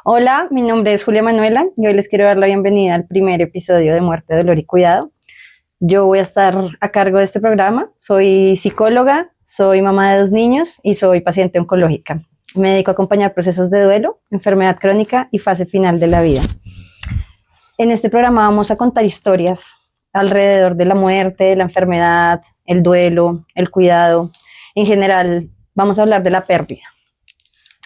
Hola, mi nombre es Julia Manuela y hoy les quiero dar la bienvenida al primer episodio de Muerte, Dolor y Cuidado. Yo voy a estar a cargo de este programa. Soy psicóloga, soy mamá de 2 niños y soy paciente oncológica. Me dedico a acompañar procesos de duelo, enfermedad crónica y fase final de la vida. En este programa vamos a contar historias alrededor de la muerte, la enfermedad, el duelo, el cuidado. En general, vamos a hablar de la pérdida.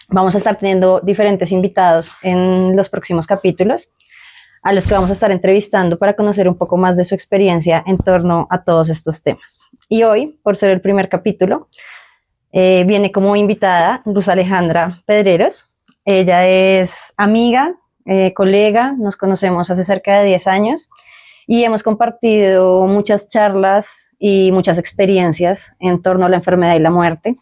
Vamos a estar teniendo diferentes invitados en los próximos capítulos, a los que vamos a estar entrevistando para conocer un poco más de su experiencia en torno a todos estos temas. Y hoy, por ser el primer capítulo, viene como invitada Luz Alejandra Pedreros. Ella es amiga, colega, nos conocemos hace cerca de 10 años y hemos compartido muchas charlas y muchas experiencias en torno a la enfermedad y la muerte,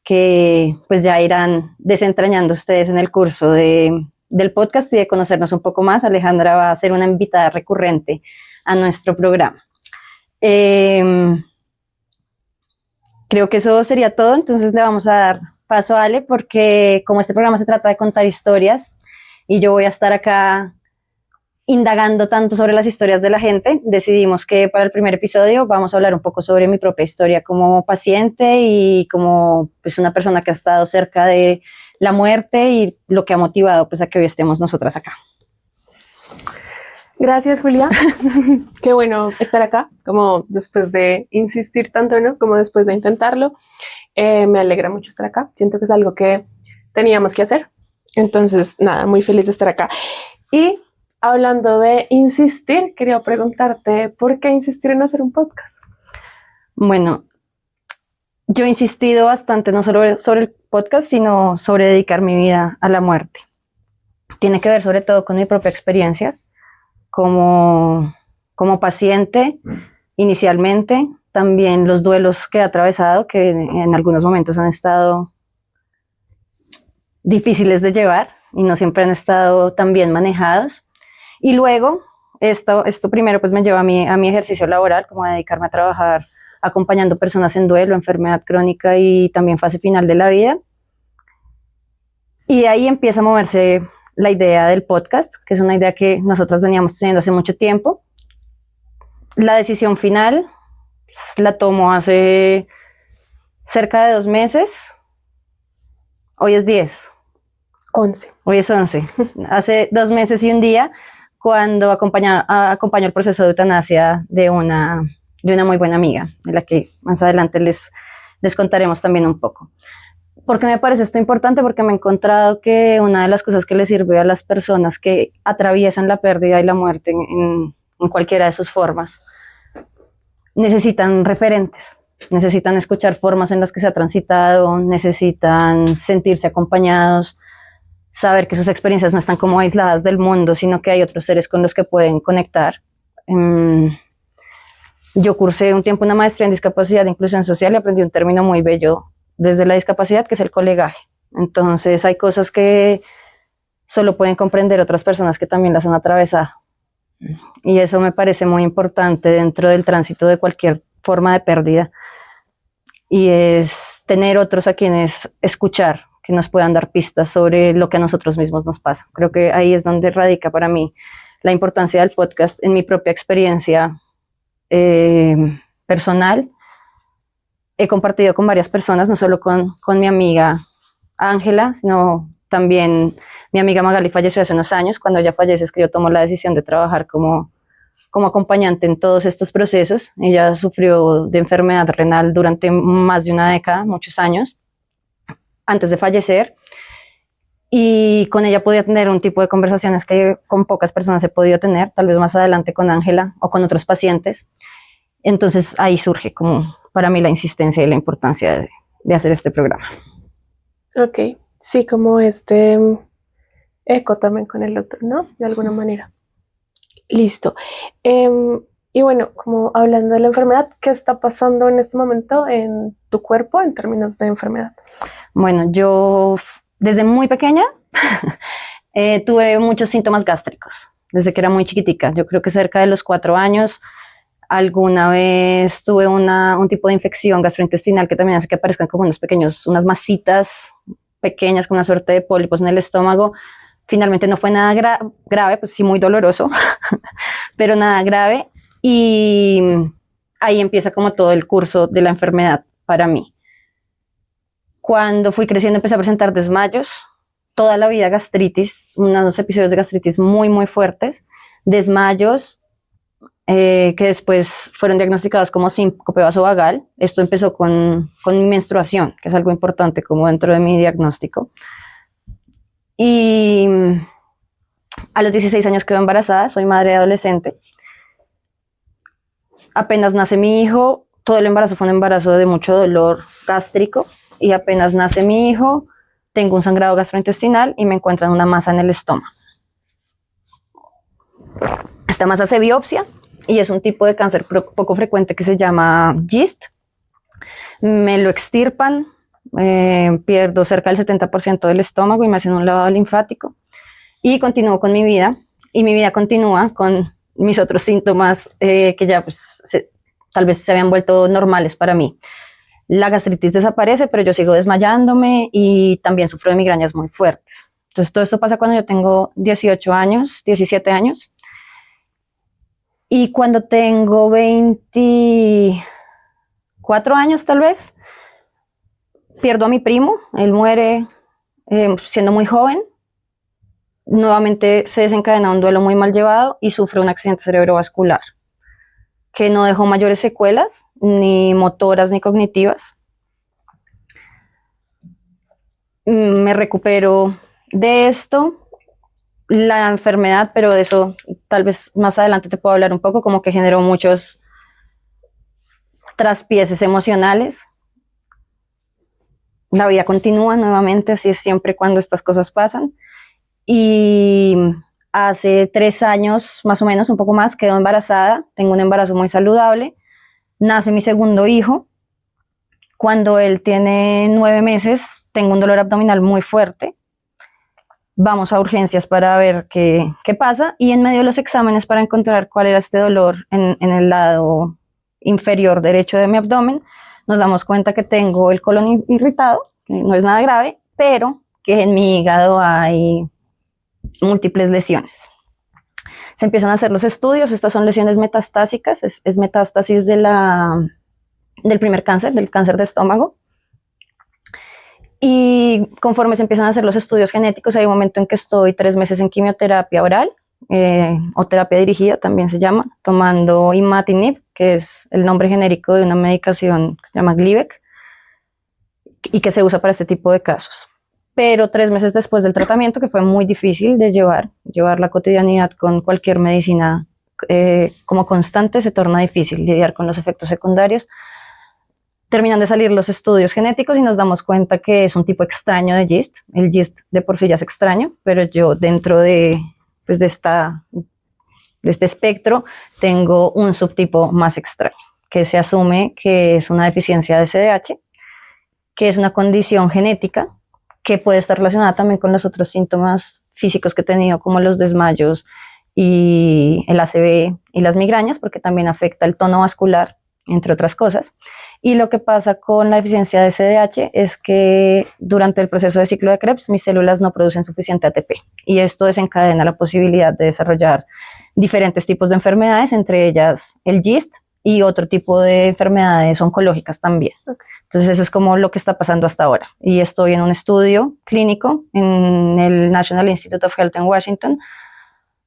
que pues ya irán desentrañando ustedes en el curso del podcast y de conocernos un poco más. Alejandra va a ser una invitada recurrente a nuestro programa. Creo que eso sería todo, entonces le vamos a dar paso a Ale, porque como este programa se trata de contar historias y yo voy a estar acá indagando tanto sobre las historias de la gente, decidimos que para el primer episodio vamos a hablar un poco sobre mi propia historia como paciente y como pues una persona que ha estado cerca de la muerte y lo que ha motivado pues a que hoy estemos nosotras acá. Gracias, Julia. Qué bueno estar acá, como después de insistir tanto, ¿no? Como después de intentarlo. Me alegra mucho estar acá. Siento que es algo que teníamos que hacer. Entonces, nada, muy feliz de estar acá. Y hablando de insistir, quería preguntarte, ¿por qué insistir en hacer un podcast? Bueno, yo he insistido bastante no solo sobre el podcast, sino sobre dedicar mi vida a la muerte. Tiene que ver sobre todo con mi propia experiencia como paciente inicialmente, también los duelos que he atravesado, que en algunos momentos han estado difíciles de llevar y no siempre han estado tan bien manejados. Y luego, esto primero pues me lleva a mi ejercicio laboral, como a dedicarme a trabajar acompañando personas en duelo, enfermedad crónica y también fase final de la vida. Y de ahí empieza a moverse la idea del podcast, que es una idea que nosotros veníamos teniendo hace mucho tiempo. La decisión final la tomo hace cerca de 2 meses. Hoy es 10. 11. Hoy es 11. Hace 2 meses y un día, cuando acompaño el proceso de eutanasia de una muy buena amiga, de la que más adelante les contaremos también un poco. ¿Por qué me parece esto importante? Porque me he encontrado que una de las cosas que les sirve a las personas que atraviesan la pérdida y la muerte en cualquiera de sus formas, necesitan referentes, necesitan escuchar formas en las que se ha transitado, necesitan sentirse acompañados, saber que sus experiencias no están como aisladas del mundo, sino que hay otros seres con los que pueden conectar. Yo cursé un tiempo una maestría en discapacidad e inclusión social y aprendí un término muy bello desde la discapacidad, que es el colegaje. Entonces hay cosas que solo pueden comprender otras personas que también las han atravesado. Y eso me parece muy importante dentro del tránsito de cualquier forma de pérdida. Y es tener otros a quienes escuchar, que nos puedan dar pistas sobre lo que a nosotros mismos nos pasa. Creo que ahí es donde radica para mí la importancia del podcast en mi propia experiencia personal. He compartido con varias personas, no solo con mi amiga Ángela, sino también mi amiga Magali falleció hace unos años. Cuando ella fallece es que yo tomo la decisión de trabajar como acompañante en todos estos procesos. Ella sufrió de enfermedad renal durante más de una década, muchos años, antes de fallecer. Y con ella podía tener un tipo de conversaciones que con pocas personas he podido tener, tal vez más adelante con Ángela o con otros pacientes. Entonces ahí surge como para mí la insistencia y la importancia de hacer este programa. Ok, sí, como eco también con el otro, ¿no? De alguna manera. Listo. Y bueno, como hablando de la enfermedad, ¿qué está pasando en este momento en tu cuerpo en términos de enfermedad? Bueno, yo desde muy pequeña tuve muchos síntomas gástricos, desde que era muy chiquitica. Yo creo que cerca de los 4 años alguna vez tuve un tipo de infección gastrointestinal que también hace que aparezcan como unas masitas pequeñas con una suerte de pólipos en el estómago, Finalmente no fue nada grave, pues sí muy doloroso, pero nada grave. Y ahí empieza como todo el curso de la enfermedad para mí. Cuando fui creciendo empecé a presentar desmayos, toda la vida gastritis, unos episodios de gastritis muy, muy fuertes, desmayos que después fueron diagnosticados como síncope vasovagal. Esto empezó con mi menstruación, que es algo importante como dentro de mi diagnóstico. Y a los 16 años quedo embarazada, soy madre de adolescente. Apenas nace mi hijo, todo el embarazo fue un embarazo de mucho dolor gástrico, y apenas nace mi hijo, tengo un sangrado gastrointestinal y me encuentran una masa en el estómago. Esta masa se biopsia y es un tipo de cáncer poco frecuente que se llama GIST. Me lo extirpan, pierdo cerca del 70% del estómago y me hacen un lavado linfático y continúo con mi vida, y mi vida continúa con mis otros síntomas que ya pues, tal vez se habían vuelto normales para mí. La gastritis desaparece, pero yo sigo desmayándome y también sufro de migrañas muy fuertes. Entonces todo esto pasa cuando yo tengo 18 años, 17 años. Y cuando tengo 24 años tal vez, pierdo a mi primo. Él muere siendo muy joven. Nuevamente se desencadena un duelo muy mal llevado y sufre un accidente cerebrovascular que no dejó mayores secuelas, ni motoras ni cognitivas. Me recupero de esto, la enfermedad, pero de eso tal vez más adelante te puedo hablar un poco, como que generó muchos traspieses emocionales. La vida continúa nuevamente, así es siempre cuando estas cosas pasan. Y hace 3 años, más o menos, un poco más, quedo embarazada, tengo un embarazo muy saludable, nace mi segundo hijo. Cuando él tiene 9 meses, tengo un dolor abdominal muy fuerte. Vamos a urgencias para ver qué pasa, y en medio de los exámenes para encontrar cuál era este dolor en el lado inferior derecho de mi abdomen, nos damos cuenta que tengo el colon irritado, que no es nada grave, pero que en mi hígado hay múltiples lesiones. Se empiezan a hacer los estudios, estas son lesiones metastásicas, es metástasis del primer cáncer, del cáncer de estómago. Y conforme se empiezan a hacer los estudios genéticos, hay un momento en que estoy 3 meses en quimioterapia oral, o terapia dirigida también se llama, tomando imatinib, que es el nombre genérico de una medicación que se llama Glivec y que se usa para este tipo de casos. Pero 3 meses después del tratamiento, que fue muy difícil de llevar la cotidianidad con cualquier medicina como constante se torna difícil lidiar con los efectos secundarios. Terminan de salir los estudios genéticos y nos damos cuenta que es un tipo extraño de GIST. El GIST de por sí ya es extraño, pero yo dentro de este espectro tengo un subtipo más extraño, que se asume que es una deficiencia de SDH, que es una condición genética que puede estar relacionada también con los otros síntomas físicos que he tenido, como los desmayos y el ACV y las migrañas, porque también afecta el tono vascular, entre otras cosas. Y lo que pasa con la deficiencia de SDH es que durante el proceso de ciclo de Krebs mis células no producen suficiente ATP, y esto desencadena la posibilidad de desarrollar diferentes tipos de enfermedades, entre ellas el GIST y otro tipo de enfermedades oncológicas también. Okay. Entonces eso es como lo que está pasando hasta ahora. Y estoy en un estudio clínico en el National Institute of Health en Washington,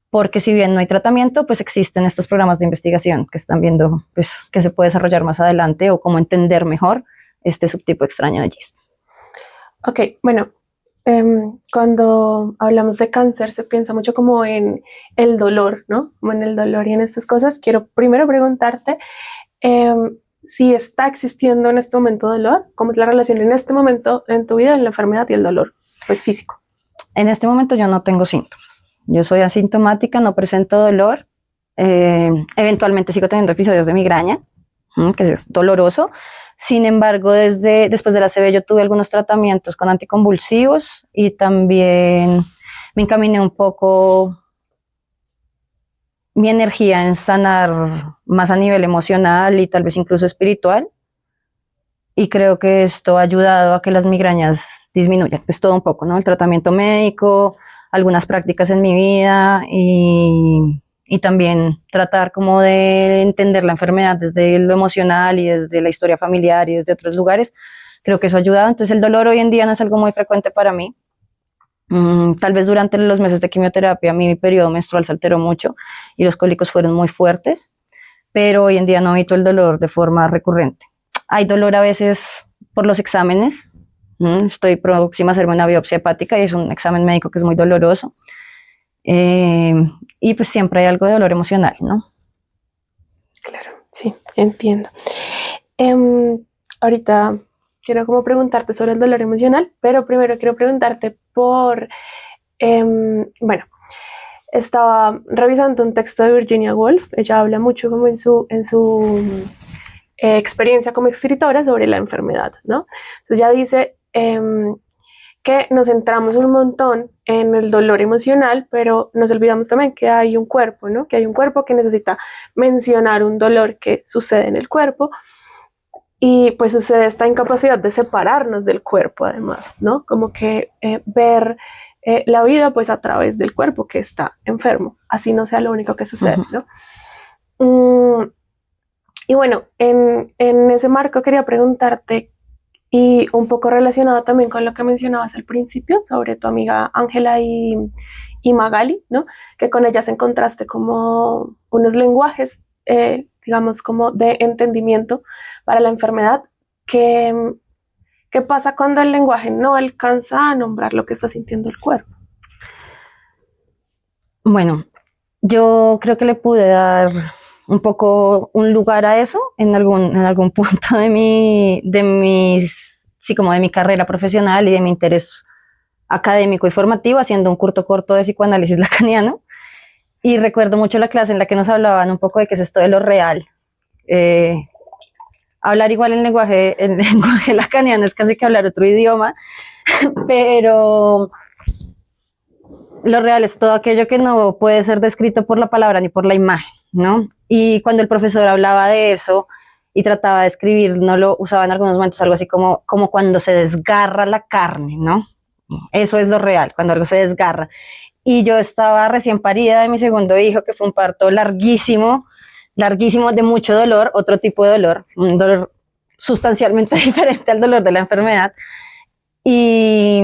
porque si bien no hay tratamiento, pues existen estos programas de investigación que están viendo pues, que se puede desarrollar más adelante o cómo entender mejor este subtipo extraño de GIST. Ok, bueno, cuando hablamos de cáncer se piensa mucho como en el dolor, ¿no? Como en el dolor y en estas cosas. Quiero primero preguntarte si está existiendo en este momento dolor, ¿cómo es la relación en este momento en tu vida en la enfermedad y el dolor, pues físico? En este momento yo no tengo síntomas. Yo soy asintomática, no presento dolor. Eventualmente sigo teniendo episodios de migraña, que es doloroso. Sin embargo, después de la ACV yo tuve algunos tratamientos con anticonvulsivos y también me encaminé un poco mi energía en sanar más a nivel emocional y tal vez incluso espiritual. Y creo que esto ha ayudado a que las migrañas disminuyan. Pues todo un poco, ¿no? El tratamiento médico, algunas prácticas en mi vida y también tratar como de entender la enfermedad desde lo emocional y desde la historia familiar y desde otros lugares. Creo que eso ha ayudado. Entonces el dolor hoy en día no es algo muy frecuente para mí. Tal vez durante los meses de quimioterapia mi periodo menstrual se alteró mucho y los cólicos fueron muy fuertes, pero hoy en día no evito el dolor de forma recurrente. Hay dolor a veces por los exámenes. Estoy próxima a hacerme una biopsia hepática y es un examen médico que es muy doloroso. Y pues siempre hay algo de dolor emocional, ¿no? Claro, sí, entiendo. Ahorita quiero como preguntarte sobre el dolor emocional, pero primero quiero preguntarte por, bueno, estaba revisando un texto de Virginia Woolf. Ella habla mucho como en su experiencia como escritora sobre la enfermedad, ¿no? Entonces ella dice que nos centramos un montón en el dolor emocional, pero nos olvidamos también que hay un cuerpo, ¿no? Que hay un cuerpo que necesita mencionar un dolor que sucede en el cuerpo. Y pues sucede esta incapacidad de separarnos del cuerpo, además, ¿no? Como que ver la vida pues a través del cuerpo que está enfermo, así no sea lo único que sucede, ¿no? Y bueno, en ese marco quería preguntarte, y un poco relacionado también con lo que mencionabas al principio sobre tu amiga Ángela y Magali, ¿no? Que con ellas encontraste como unos lenguajes, digamos, como de entendimiento para la enfermedad. ¿Qué pasa cuando el lenguaje no alcanza a nombrar lo que está sintiendo el cuerpo? Bueno, yo creo que le pude dar un poco un lugar a eso en algún punto sí, como de mi carrera profesional y de mi interés académico y formativo, haciendo un corto de psicoanálisis lacaniano. Y recuerdo mucho la clase en la que nos hablaban un poco de qué es esto de lo real. Hablar igual el lenguaje lacaniano es casi que hablar otro idioma, pero lo real es todo aquello que no puede ser descrito por la palabra ni por la imagen, ¿no? Y cuando el profesor hablaba de eso y trataba de escribir, no lo usaba en algunos momentos algo así como cuando se desgarra la carne, ¿no? Eso es lo real, cuando algo se desgarra. Y yo estaba recién parida de mi segundo hijo, que fue un parto larguísimo, de mucho dolor, otro tipo de dolor, un dolor sustancialmente diferente al dolor de la enfermedad. Y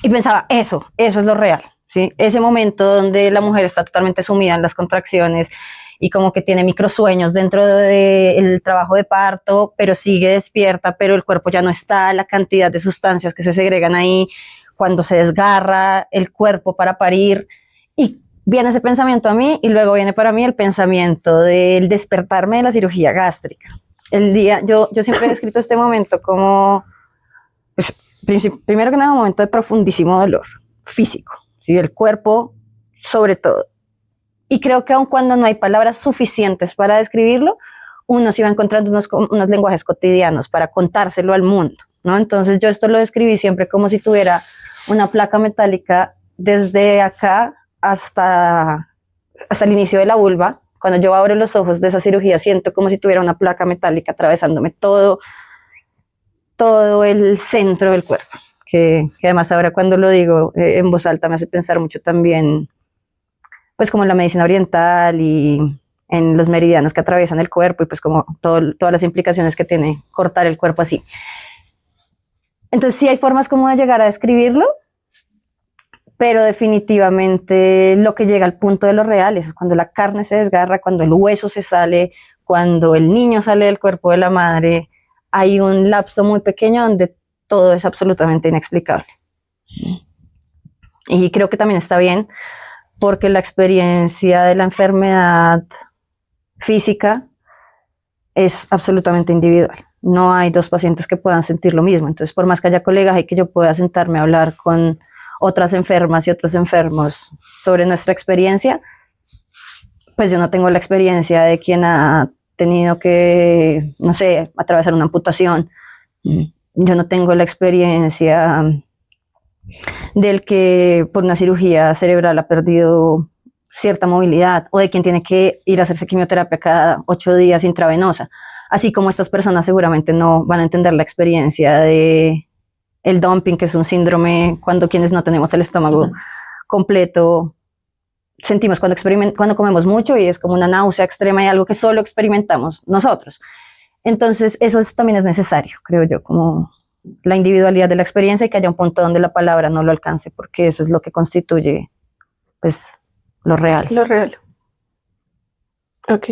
pensaba, eso es lo real, ¿sí? Ese momento donde la mujer está totalmente sumida en las contracciones y como que tiene microsueños dentro del trabajo de parto, pero sigue despierta, pero el cuerpo ya no está, la cantidad de sustancias que se segregan ahí, cuando se desgarra el cuerpo para parir. Y viene ese pensamiento a mí y luego viene para mí el pensamiento del despertarme de la cirugía gástrica. Yo siempre he descrito este momento como, pues, primero que nada, un momento de profundísimo dolor físico, ¿sí? Del cuerpo sobre todo. Y creo que aun cuando no hay palabras suficientes para describirlo, uno se va encontrando unos lenguajes cotidianos para contárselo al mundo, ¿no? Entonces yo esto lo describí siempre como si tuviera una placa metálica desde acá hasta el inicio de la vulva. Cuando yo abro los ojos de esa cirugía, siento como si tuviera una placa metálica atravesándome todo el centro del cuerpo, que además ahora cuando lo digo en voz alta me hace pensar mucho también, pues como en la medicina oriental y en los meridianos que atraviesan el cuerpo y pues como todas las implicaciones que tiene cortar el cuerpo así. Entonces sí hay formas como de llegar a describirlo, pero definitivamente lo que llega al punto de lo real es cuando la carne se desgarra, cuando el hueso se sale, cuando el niño sale del cuerpo de la madre. Hay un lapso muy pequeño donde todo es absolutamente inexplicable. Y creo que también está bien, porque la experiencia de la enfermedad física es absolutamente individual. No hay dos pacientes que puedan sentir lo mismo. Entonces, por más que haya colegas y que yo pueda sentarme a hablar con otras enfermas y otros enfermos sobre nuestra experiencia, pues yo no tengo la experiencia de quien ha tenido que, no sé, atravesar una amputación. Yo no tengo la experiencia del que por una cirugía cerebral ha perdido cierta movilidad o de quien tiene que ir a hacerse quimioterapia cada 8 días intravenosa. Así como estas personas seguramente no van a entender la experiencia de el dumping, que es un síndrome cuando quienes no tenemos el estómago completo sentimos cuando comemos mucho y es como una náusea extrema y algo que solo experimentamos nosotros. Entonces, también es necesario, creo yo, como la individualidad de la experiencia y que haya un punto donde la palabra no lo alcance, porque eso es lo que constituye, pues, lo real. Lo real. Ok.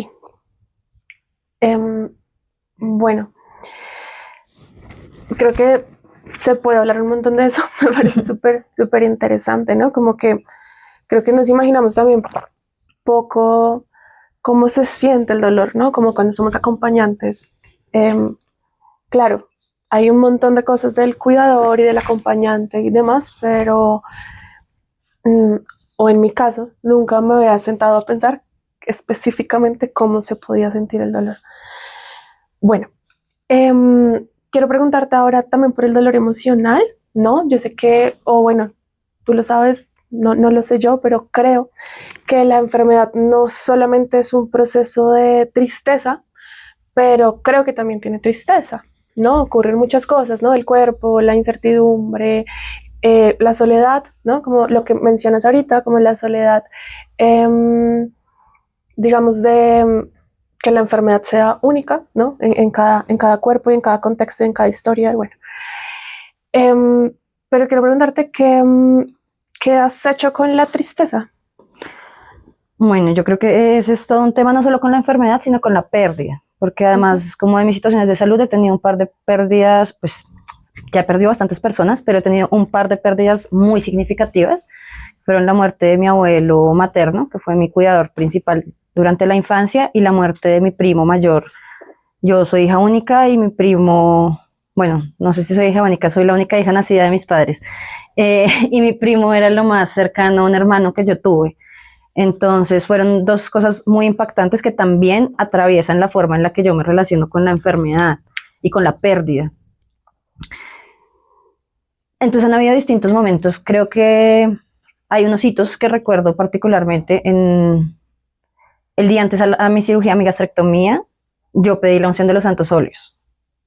Bueno, creo que se puede hablar un montón de eso. Me parece súper interesante, ¿no? Como que creo que nos imaginamos también poco cómo se siente el dolor, ¿no? Como cuando somos acompañantes. Claro, hay un montón de cosas del cuidador y del acompañante y demás, pero, o en mi caso, nunca me había sentado a pensar específicamente cómo se podía sentir el dolor. Bueno, quiero preguntarte ahora también por el dolor emocional, ¿no? Yo sé que, o bueno, tú lo sabes, no lo sé yo, pero creo que la enfermedad no solamente es un proceso de tristeza, pero creo que también tiene tristeza, ¿no? Ocurren muchas cosas, ¿no? El cuerpo, la incertidumbre, la soledad, ¿no? Como lo que mencionas ahorita, como la soledad, digamos, de que la enfermedad sea única, ¿no? En cada cuerpo y en cada contexto, en cada historia, y bueno. Pero quiero preguntarte qué has hecho con la tristeza. Bueno, yo creo que ese es todo un tema no solo con la enfermedad, sino con la pérdida, porque además, como de mis situaciones de salud, he tenido un par de pérdidas, pues ya he perdido bastantes personas, pero he tenido un par de pérdidas muy significativas. Fueron la muerte de mi abuelo materno, que fue mi cuidador principal durante la infancia, y la muerte de mi primo mayor. Yo soy hija única y mi primo, bueno, no sé si soy hija única, soy la única hija nacida de mis padres. Y mi primo era lo más cercano a un hermano que yo tuve. Entonces fueron dos cosas muy impactantes que también atraviesan la forma en la que yo me relaciono con la enfermedad y con la pérdida. Entonces han habido distintos momentos. Creo que hay unos hitos que recuerdo particularmente. En el día antes a mi cirugía, a mi gastrectomía, yo pedí la unción de los santos óleos.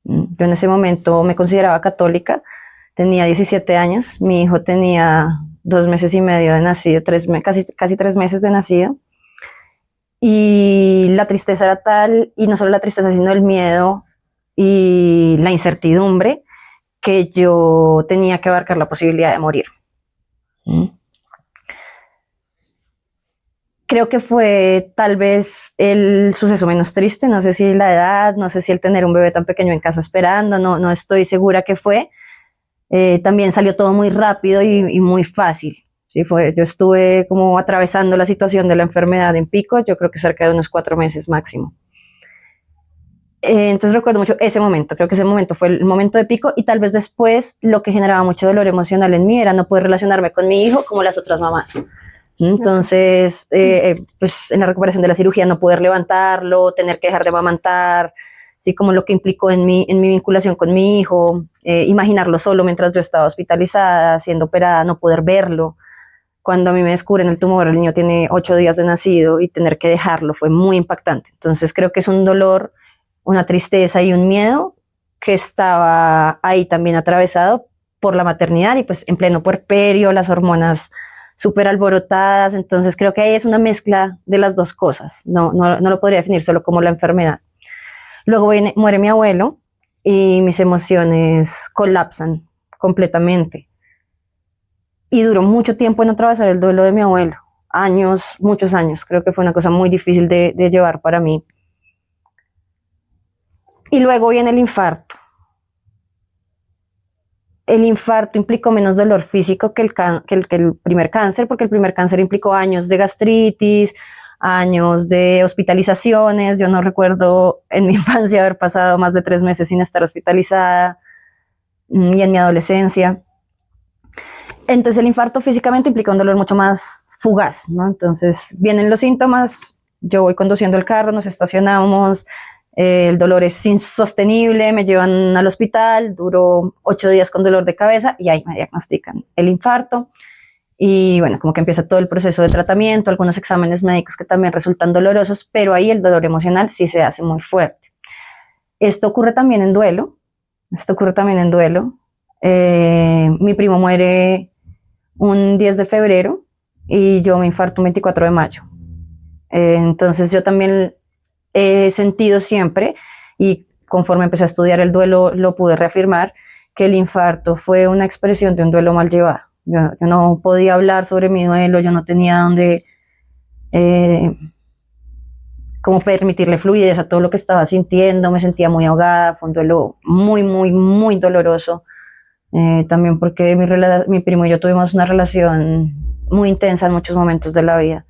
Yo en ese momento me consideraba católica, tenía 17 años, mi hijo tenía 2 meses y medio de nacido, casi 3 meses de nacido. Y la tristeza era tal, y no solo la tristeza, sino el miedo y la incertidumbre, que yo tenía que abarcar la posibilidad de morir. Creo que fue tal vez el suceso menos triste, no sé si la edad, no sé si el tener un bebé tan pequeño en casa esperando, no estoy segura qué fue. También salió todo muy rápido y muy fácil. Sí, yo estuve como atravesando la situación de la enfermedad en pico, yo creo que cerca de unos 4 meses máximo. Entonces recuerdo mucho ese momento, creo que ese momento fue el momento de pico, y tal vez después lo que generaba mucho dolor emocional en mí era no poder relacionarme con mi hijo como las otras mamás. Entonces, pues en la recuperación de la cirugía no poder levantarlo, tener que dejar de amamantar, así como lo que implicó en mi vinculación con mi hijo, imaginarlo solo mientras yo estaba hospitalizada, siendo operada, no poder verlo. Cuando a mí me descubren el tumor, el niño tiene 8 días de nacido y tener que dejarlo fue muy impactante. Entonces creo que es un dolor, una tristeza y un miedo que estaba ahí también atravesado por la maternidad y pues en pleno puerperio, las hormonas súper alborotadas. Entonces creo que ahí es una mezcla de las dos cosas. No lo podría definir solo como la enfermedad. Luego muere mi abuelo y mis emociones colapsan completamente. Y duró mucho tiempo en atravesar el duelo de mi abuelo. Años, muchos años. Creo que fue una cosa muy difícil de llevar para mí. Y luego viene el infarto. El infarto implicó menos dolor físico que el primer cáncer, porque el primer cáncer implicó años de gastritis, años de hospitalizaciones. Yo no recuerdo en mi infancia haber pasado más de 3 meses sin estar hospitalizada, y en mi adolescencia. Entonces el infarto físicamente implica un dolor mucho más fugaz, ¿no? Entonces vienen los síntomas, yo voy conduciendo el carro, nos estacionamos, el dolor es insostenible, me llevan al hospital, duro 8 días con dolor de cabeza y ahí me diagnostican el infarto. Y bueno, como que empieza todo el proceso de tratamiento, algunos exámenes médicos que también resultan dolorosos, pero ahí el dolor emocional sí se hace muy fuerte. Esto ocurre también en duelo, mi primo muere un 10 de febrero y yo me infarto un 24 de mayo. Entonces yo también he sentido siempre, y conforme empecé a estudiar el duelo lo pude reafirmar, que el infarto fue una expresión de un duelo mal llevado. Yo no podía hablar sobre mi duelo, yo no tenía dónde como permitirle fluidez a todo lo que estaba sintiendo, me sentía muy ahogada, fue un duelo muy, muy, muy doloroso. También porque mi primo y yo tuvimos una relación muy intensa en muchos momentos de la vida.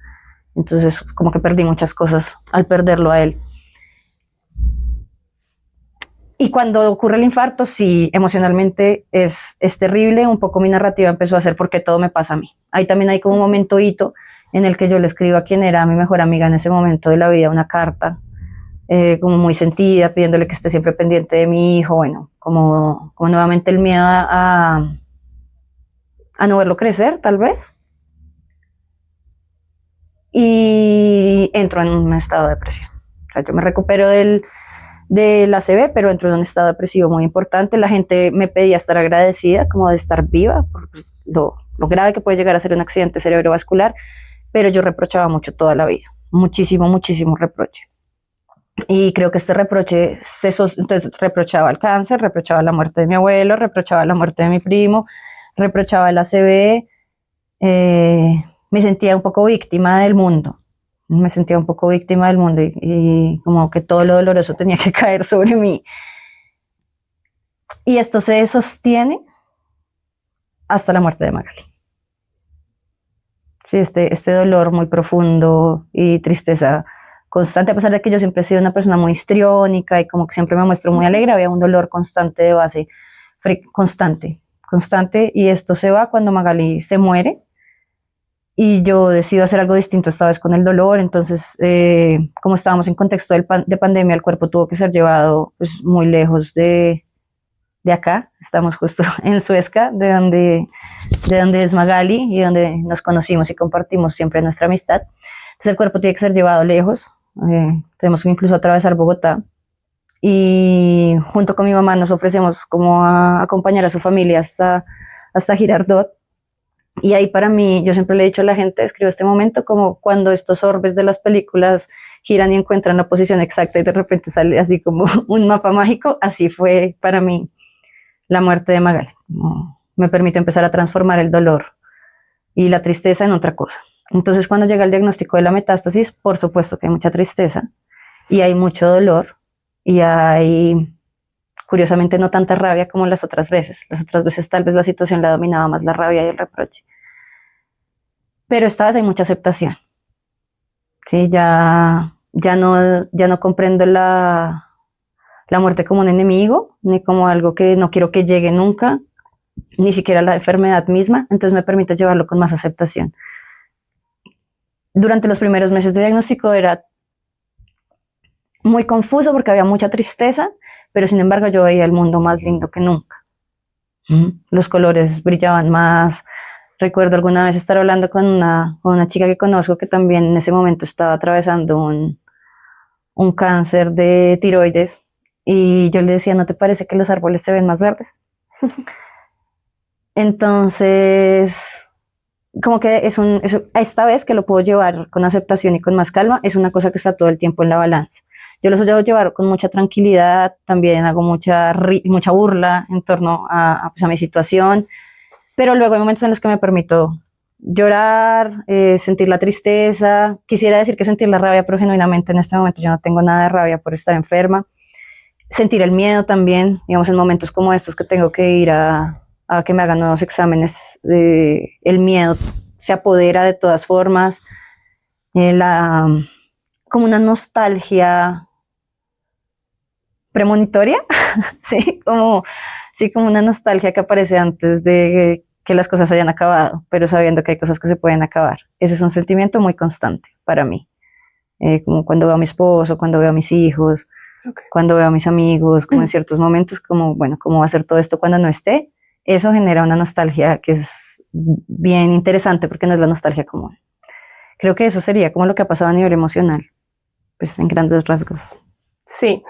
Entonces, como que perdí muchas cosas al perderlo a él. Y cuando ocurre el infarto, sí, emocionalmente es terrible. Un poco mi narrativa empezó a ser porque todo me pasa a mí. Ahí también hay como un momento hito en el que yo le escribo a quien era mi mejor amiga en ese momento de la vida una carta, como muy sentida, pidiéndole que esté siempre pendiente de mi hijo. Bueno, como nuevamente el miedo a no verlo crecer, tal vez. Y entro en un estado de depresión. O sea, yo me recupero del ACV, pero entro en un estado depresivo muy importante. La gente me pedía estar agradecida, como de estar viva, por pues, lo grave que puede llegar a ser un accidente cerebrovascular, pero yo reprochaba mucho toda la vida, muchísimo, muchísimo reproche. Y creo que este reproche, entonces reprochaba el cáncer, reprochaba la muerte de mi abuelo, reprochaba la muerte de mi primo, reprochaba el ACV, me sentía un poco víctima del mundo, me sentía un poco víctima del mundo y como que todo lo doloroso tenía que caer sobre mí. Y esto se sostiene hasta la muerte de Magali. Sí, este dolor muy profundo y tristeza constante, a pesar de que yo siempre he sido una persona muy histriónica y como que siempre me muestro muy alegre, había un dolor constante de base, constante, y esto se va cuando Magali se muere y yo decido hacer algo distinto esta vez con el dolor. Entonces, como estábamos en contexto de pandemia, el cuerpo tuvo que ser llevado pues, muy lejos de acá. Estamos justo en Suezca, de donde es Magali y donde nos conocimos y compartimos siempre nuestra amistad. Entonces el cuerpo tiene que ser llevado lejos, tenemos que incluso atravesar Bogotá, y junto con mi mamá nos ofrecemos como a acompañar a su familia hasta Girardot. Y ahí para mí, yo siempre le he dicho a la gente, escribo este momento como cuando estos orbes de las películas giran y encuentran la posición exacta y de repente sale así como un mapa mágico. Así fue para mí la muerte de Magali. Me permite empezar a transformar el dolor y la tristeza en otra cosa. Entonces, cuando llega el diagnóstico de la metástasis, por supuesto que hay mucha tristeza y hay mucho dolor y hay, curiosamente, no tanta rabia como las otras veces. Las otras veces tal vez la situación la dominaba más la rabia y el reproche. Pero esta vez hay mucha aceptación. Sí, ya no comprendo la muerte como un enemigo, ni como algo que no quiero que llegue nunca, ni siquiera la enfermedad misma. Entonces me permite llevarlo con más aceptación. Durante los primeros meses de diagnóstico era muy confuso porque había mucha tristeza, pero sin embargo yo veía el mundo más lindo que nunca. Los colores brillaban más. Recuerdo alguna vez estar hablando con una chica que conozco que también en ese momento estaba atravesando un cáncer de tiroides, y yo le decía, ¿no te parece que los árboles se ven más verdes? Entonces, como que esta vez que lo puedo llevar con aceptación y con más calma, es una cosa que está todo el tiempo en la balanza. Yo lo suelo llevar con mucha tranquilidad, también hago mucha burla en torno pues a mi situación, pero luego hay momentos en los que me permito llorar, sentir la tristeza. Quisiera decir que sentir la rabia, pero genuinamente en este momento yo no tengo nada de rabia por estar enferma. Sentir el miedo también, digamos, en momentos como estos que tengo que ir a que me hagan nuevos exámenes, el miedo se apodera de todas formas, como una nostalgia premonitoria, sí, como una nostalgia que aparece antes de que las cosas hayan acabado, pero sabiendo que hay cosas que se pueden acabar. Ese es un sentimiento muy constante para mí, como cuando veo a mi esposo, cuando veo a mis hijos, cuando veo a mis amigos, como en ciertos momentos, como, bueno, ¿cómo va a ser todo esto cuando no esté? Eso genera una nostalgia que es bien interesante porque no es la nostalgia común. Creo que eso sería como lo que ha pasado a nivel emocional, pues en grandes rasgos. Sí.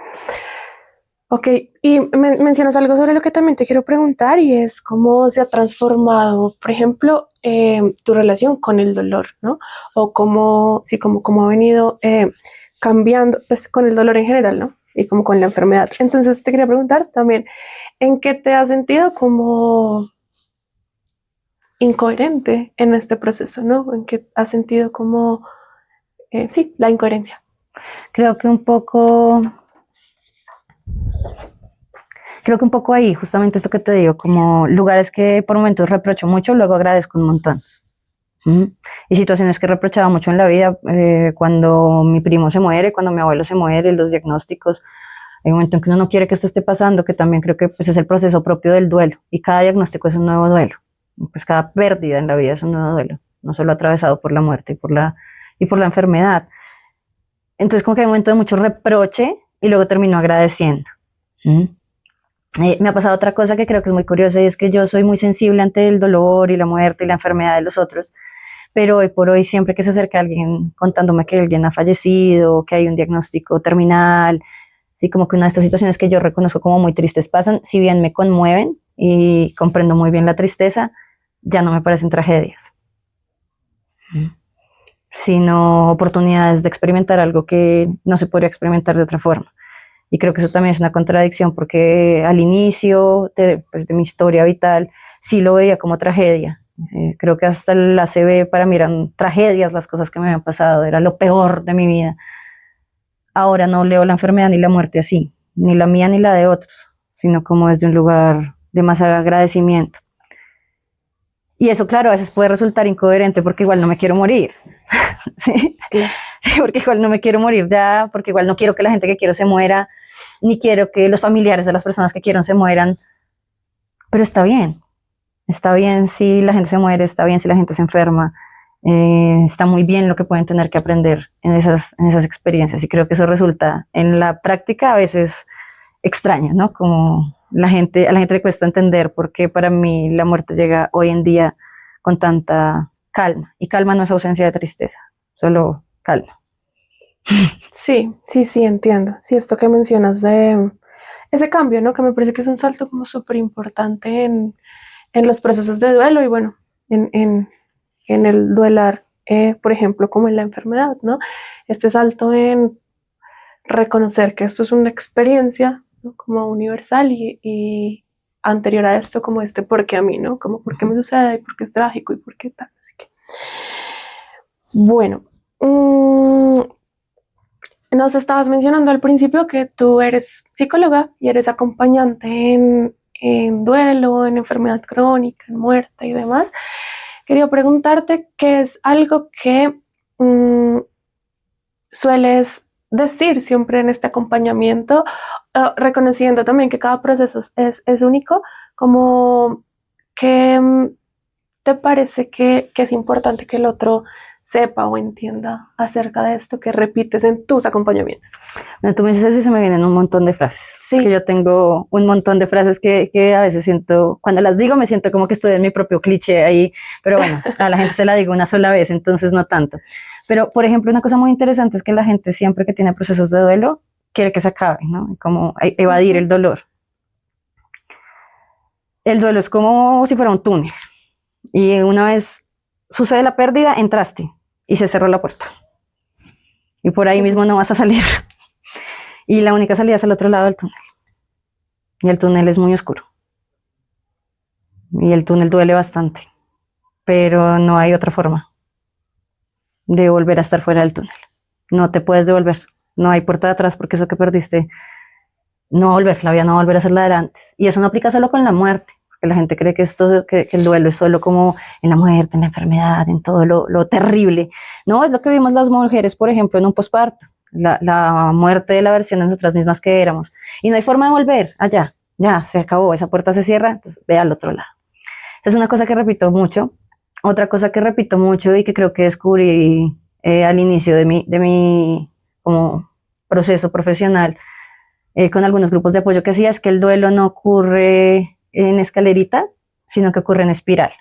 Ok, y mencionas algo sobre lo que también te quiero preguntar y es cómo se ha transformado, por ejemplo, tu relación con el dolor, ¿no? O cómo, sí, cómo ha venido cambiando, pues, con el dolor en general, ¿no? Y como con la enfermedad. Entonces te quería preguntar también, ¿en qué te has sentido como incoherente en este proceso, ¿no? ¿En qué has sentido como, sí, la incoherencia? Creo que un poco, creo que un poco ahí, justamente esto que te digo, como lugares que por momentos reprocho mucho, luego agradezco un montón. ¿Mm? Y situaciones que reprochaba mucho en la vida, cuando mi primo se muere, cuando mi abuelo se muere, los diagnósticos, hay un momento en que uno no quiere que esto esté pasando, que también creo que pues, es el proceso propio del duelo, y cada diagnóstico es un nuevo duelo, pues cada pérdida en la vida es un nuevo duelo, no solo atravesado por la muerte y por la enfermedad. Entonces como que hay un momento de mucho reproche y luego termino agradeciendo. ¿Mm? Me ha pasado otra cosa que creo que es muy curiosa y es que yo soy muy sensible ante el dolor y la muerte y la enfermedad de los otros, pero hoy por hoy siempre que se acerca alguien contándome que alguien ha fallecido, que hay un diagnóstico terminal, así como que una de estas situaciones que yo reconozco como muy tristes pasan, si bien me conmueven y comprendo muy bien la tristeza, ya no me parecen tragedias, sino oportunidades de experimentar algo que no se podría experimentar de otra forma. Y creo que eso también es una contradicción porque al inicio pues, de mi historia vital sí lo veía como tragedia. Creo que hasta la ACV para mí eran tragedias las cosas que me habían pasado, era lo peor de mi vida. Ahora no leo la enfermedad ni la muerte así, ni la mía ni la de otros, sino como desde un lugar de más agradecimiento. Y eso, claro, a veces puede resultar incoherente porque igual no me quiero morir. ¿Sí? Claro. Sí, porque igual no me quiero morir ya, porque igual no quiero que la gente que quiero se muera, ni quiero que los familiares de las personas que quiero se mueran, pero está bien si la gente se muere, está bien si la gente se enferma, está muy bien lo que pueden tener que aprender en esas experiencias y creo que eso resulta en la práctica a veces extraño, ¿no? Como a la gente le cuesta entender por qué para mí la muerte llega hoy en día con tanta calma y calma no es ausencia de tristeza, solo calma. Sí, sí, sí, entiendo. Sí, esto que mencionas de ese cambio, ¿no? Que me parece que es un salto como súper importante en los procesos de duelo y bueno, en, en, en el duelar, por ejemplo, como en la enfermedad, ¿no? Este salto en reconocer que esto es una experiencia, ¿no? Como universal y anterior a esto, como este por qué a mí, ¿no? Como por qué me sucede y por qué es trágico y por qué tal, así que. Bueno, nos estabas mencionando al principio que tú eres psicóloga y eres acompañante en duelo, en enfermedad crónica, en muerte y demás. Quería preguntarte qué es algo que sueles decir siempre en este acompañamiento, reconociendo también que cada proceso es único, como que te parece que es importante que el otro sepa o entienda acerca de esto que repites en tus acompañamientos. Bueno, tú me dices eso y se me vienen un montón de frases. Sí. Que yo tengo un montón de frases que a veces siento, cuando las digo me siento como que estoy en mi propio cliché ahí, pero bueno, a la gente se la digo una sola vez, entonces no tanto. Pero, por ejemplo, una cosa muy interesante es que la gente siempre que tiene procesos de duelo quiere que se acabe, ¿no? Como evadir el dolor. El duelo es como si fuera un túnel. Y una vez sucede la pérdida, entraste y se cerró la puerta. Y por ahí mismo no vas a salir. Y la única salida es al otro lado del túnel. Y el túnel es muy oscuro. Y el túnel duele bastante. Pero no hay otra forma de volver a estar fuera del túnel. No te puedes devolver. No hay puerta de atrás porque eso que perdiste no va a volver, la vida no va a volver a ser la de antes. Y eso no aplica solo con la muerte. Porque la gente cree que el duelo es solo como en la muerte, en la enfermedad, en todo lo terrible. No, es lo que vimos las mujeres, por ejemplo, en un posparto. La muerte de la versión de nosotras mismas que éramos. Y no hay forma de volver allá. Ya, se acabó, esa puerta se cierra, entonces ve al otro lado. Esa es una cosa que repito mucho. Otra cosa que repito mucho y que creo que descubrí al inicio de mi como proceso profesional con algunos grupos de apoyo que hacía es que el duelo no ocurre en escalerita, sino que ocurre en espiral.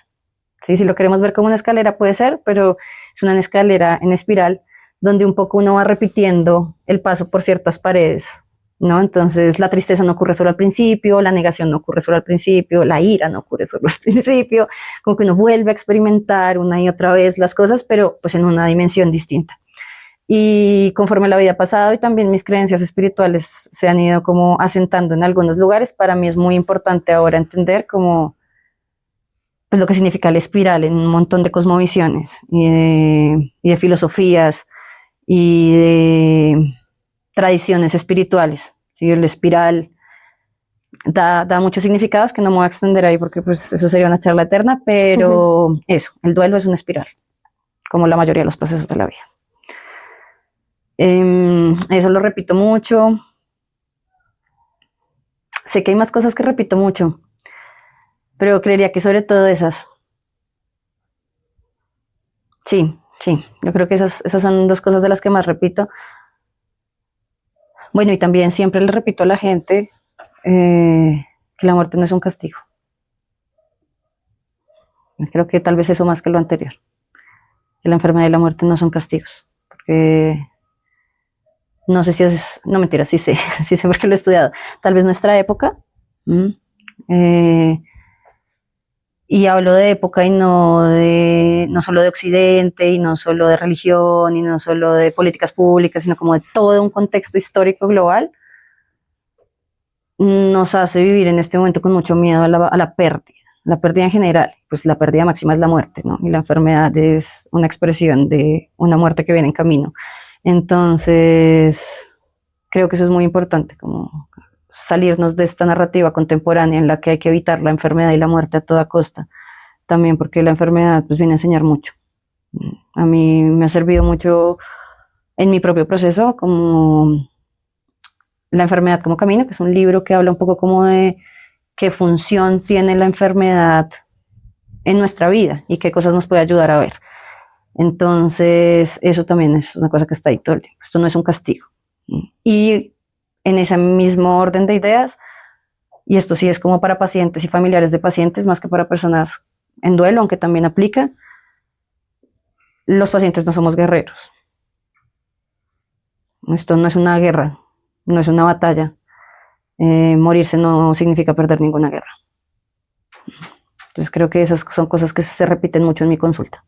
¿Sí? Si lo queremos ver como una escalera puede ser, pero es una escalera en espiral donde un poco uno va repitiendo el paso por ciertas paredes ¿no? Entonces la tristeza no ocurre solo al principio, la negación no ocurre solo al principio, la ira no ocurre solo al principio, como que uno vuelve a experimentar una y otra vez las cosas, pero pues en una dimensión distinta. Y conforme la vida ha pasado y también mis creencias espirituales se han ido como asentando en algunos lugares, para mí es muy importante ahora entender como pues, lo que significa la espiral en un montón de cosmovisiones y de filosofías y de tradiciones espirituales. ¿Sí? La espiral da muchos significados que no me voy a extender ahí porque pues, eso sería una charla eterna, pero eso, el duelo es una espiral, como la mayoría de los procesos de la vida. Eso lo repito mucho. Sé que hay más cosas que repito mucho, pero creería que sobre todo esas. Sí, yo creo que esas son dos cosas de las que más repito. Bueno, y también siempre le repito a la gente que la muerte no es un castigo. Creo que tal vez eso más que lo anterior. Que la enfermedad y la muerte no son castigos. Porque no sé si es, no mentira, sí sé, sí sé porque lo he estudiado. Tal vez nuestra época, y hablo de época y no solo de Occidente, y no solo de religión, y no solo de políticas públicas, sino como de todo un contexto histórico global, nos hace vivir en este momento con mucho miedo a la pérdida en general. Pues la pérdida máxima es la muerte, ¿no? Y la enfermedad es una expresión de una muerte que viene en camino. Entonces, creo que eso es muy importante, como salirnos de esta narrativa contemporánea en la que hay que evitar la enfermedad y la muerte a toda costa. También porque la enfermedad pues viene a enseñar mucho. A mí me ha servido mucho en mi propio proceso, como La enfermedad como camino, que es un libro que habla un poco como de qué función tiene la enfermedad en nuestra vida y qué cosas nos puede ayudar a ver. Entonces, eso también es una cosa que está ahí todo el tiempo. Esto no es un castigo. Y en ese mismo orden de ideas, y esto sí es como para pacientes y familiares de pacientes, más que para personas en duelo, aunque también aplica, los pacientes no somos guerreros. Esto no es una guerra, no es una batalla. Morirse no significa perder ninguna guerra. Entonces creo que esas son cosas que se repiten mucho en mi consulta.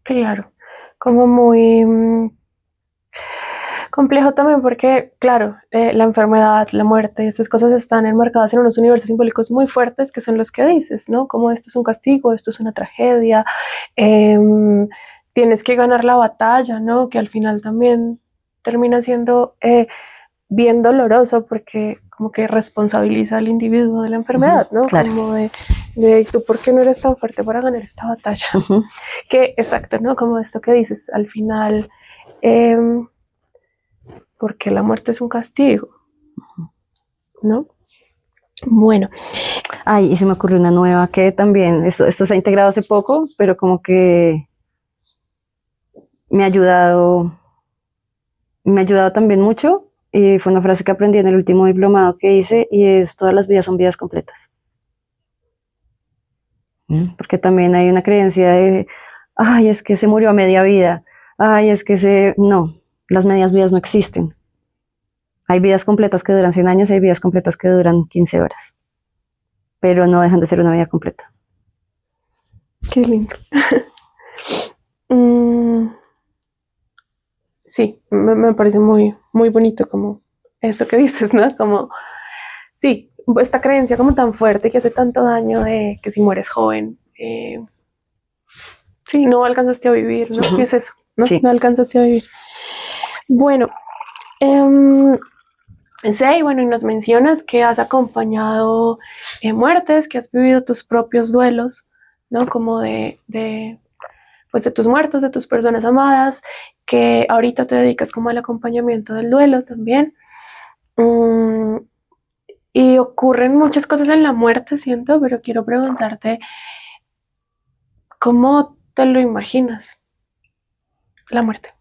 Claro, como muy complejo también porque, claro, la enfermedad, la muerte, estas cosas están enmarcadas en unos universos simbólicos muy fuertes que son los que dices, ¿no? Como esto es un castigo, esto es una tragedia, tienes que ganar la batalla, ¿no? Que al final también termina siendo bien doloroso porque como que responsabiliza al individuo de la enfermedad, ¿no? Claro. Como de tú, ¿por qué no eres tan fuerte para ganar esta batalla? Que, exacto, ¿no? Como esto que dices, al final, porque la muerte es un castigo, ¿no? Bueno. Ay, y se me ocurrió una nueva que también, esto se ha integrado hace poco, pero como que me ha ayudado también mucho. Y fue una frase que aprendí en el último diplomado que hice y es: todas las vidas son vidas completas. Porque también hay una creencia de, ay, es que se murió a media vida, ay, es que no, las medias vidas no existen. Hay vidas completas que duran 100 años y hay vidas completas que duran 15 horas, pero no dejan de ser una vida completa. Qué lindo. Sí, me parece muy, muy bonito como esto que dices, ¿no? Como, sí, esta creencia como tan fuerte que hace tanto daño de que si mueres joven, sí, no alcanzaste a vivir, ¿no? ¿Qué es eso? ¿No? Sí. No alcanzaste a vivir. Bueno, sí, bueno, y nos mencionas que has acompañado muertes, que has vivido tus propios duelos, ¿no? Como pues de tus muertos, de tus personas amadas, que ahorita te dedicas como al acompañamiento del duelo también. Y ocurren muchas cosas en la muerte, siento, pero quiero preguntarte, ¿cómo te lo imaginas? La muerte